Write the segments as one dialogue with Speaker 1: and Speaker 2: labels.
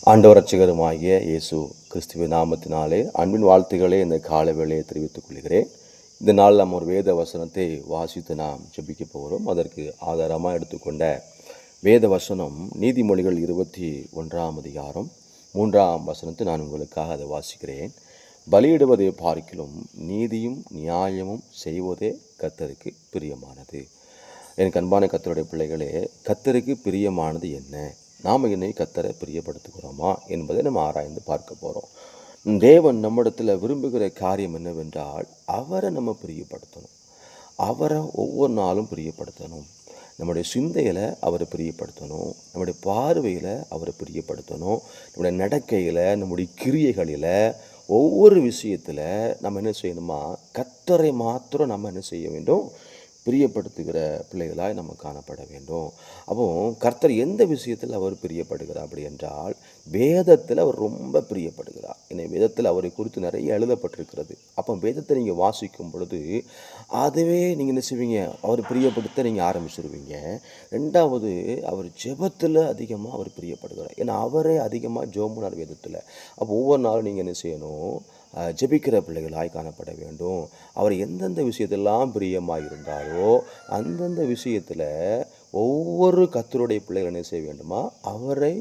Speaker 1: ஆண்டவர் இரட்சகருமாகிய இயேசு கிறிஸ்துவின் நாமத்தினாலே அன்பின் வாழ்த்துக்களை இந்த கால வேளையை தெரிவித்துக் கொள்கிறேன். இந்த நாள் நாம் ஒரு வேத வசனத்தை வாசித்து நாம் ஜெபிக்க போகிறோம். அதற்கு ஆதாரமாக எடுத்துக்கொண்ட வேத வசனம் நீதிமொழிகள் 21 அதிகாரம் 3 நான் உங்களுக்காக அதை வாசிக்கிறேன். பலியிடுவதை பார்க்கிலும் நீதியும் நியாயமும் செய்வதே கர்த்தருக்கு பிரியமானது. எனக்கு அன்பான கர்த்தருடைய பிள்ளைகளே, கர்த்தருக்கு பிரியமானது என்ன? நாம் என்னை கர்த்தரை பிரியப்படுத்துகிறோமா என்பதை நம்ம ஆராய்ந்து பார்க்க போகிறோம். தேவன் நம்மிடத்தில் விரும்புகிற காரியம் என்னவென்றால், அவரை நம்ம பிரியப்படுத்தணும். அவரை ஒவ்வொரு நாளும் பிரியப்படுத்தணும். நம்முடைய சிந்தையில் அவரை பிரியப்படுத்தணும், நம்முடைய பார்வையில் அவரை பிரியப்படுத்தணும், நம்முடைய நடக்கையில், நம்முடைய கிரியைகளில், ஒவ்வொரு விஷயத்தில் நம்ம என்ன செய்யணுமா, கர்த்தரை மாத்திரம் நம்ம என்ன செய்ய வேண்டும், பிரியப்படுத்துகிற பிள்ளைகளாய் நம்ம காணப்பட வேண்டும். அப்போ கர்த்தர் எந்த விஷயத்தில் அவர் பிரியப்படுகிறார் அப்படி என்றால், வேதத்தில் அவர் ரொம்ப பிரியப்படுகிறார். ஏன்னா வேதத்தில் அவரை குறித்து நிறைய எழுதப்பட்டிருக்கிறது. அப்போ வேதத்தை நீங்கள் வாசிக்கும் பொழுது அதுவே நீங்கள் என்ன செய்வீங்க, அவர் பிரியப்படுத்த நீங்கள் ஆரம்பிச்சிருவீங்க. ரெண்டாவது, அவர் ஜெபத்தில் அதிகமாக அவர் பிரியப்படுகிறார். ஏன்னா அவரே அதிகமாக ஜெபம்னார் வேதத்தில். அப்போ ஒவ்வொரு நாளும் நீங்கள் என்ன செய்யணும், ஜெபிக்கிற பிள்ளைகளாய் காணப்பட வேண்டும். அவர் எந்தெந்த விஷயத்தெல்லாம் பிரியமாக இருந்தாரோ அந்தந்த விஷயத்தில் ஒவ்வொரு கர்த்தருடைய பிள்ளைகள் என்ன செய்ய வேண்டுமா, அவரை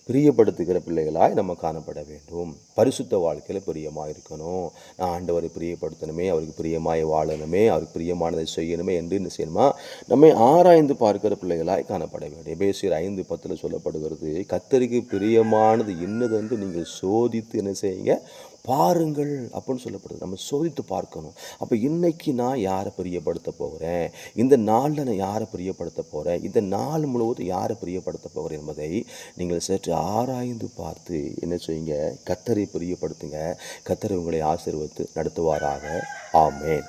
Speaker 1: பிரியப்படுத்துகிற பிள்ளைகளாய் நம்ம காணப்பட வேண்டும். பரிசுத்த வாழ்க்கையில் பிரியமாக இருக்கணும். நான் ஆண்டவரை பிரியப்படுத்தணுமே, அவருக்கு பிரியமாய் வாழணுமே, அவருக்கு பிரியமானதை செய்யணுமே என்று என்ன செய்யணுமா, நம்மை ஆராய்ந்து பார்க்கிற பிள்ளைகளாய் காணப்பட வேண்டும். எபேசியர் 5:10 சொல்லப்படுகிறது, கர்த்தருக்கு பிரியமானது என்னது என்று நீங்கள் சோதித்து என்ன செய்யுங்க, பாருங்கள் அப்படின்னு சொல்லப்படுது. நம்ம சோதித்து பார்க்கணும். அப்போ இன்னைக்கு நான் யாரை பிரியப்படுத்த போகிறேன், இந்த நாளில் நான் யாரை பிரியப்படுத்த போகிறேன், இந்த நாள் முழுவதும் யாரை பிரியப்படுத்த போகிறேன் என்பதை நீங்கள் சற்று ஆராய்ந்து பார்த்து என்ன செய்யுங்க, கர்த்தரை பிரியப்படுத்துங்க. கர்த்தர் உங்களை ஆசீர்வதித்து நடத்துவாராக. ஆமென்.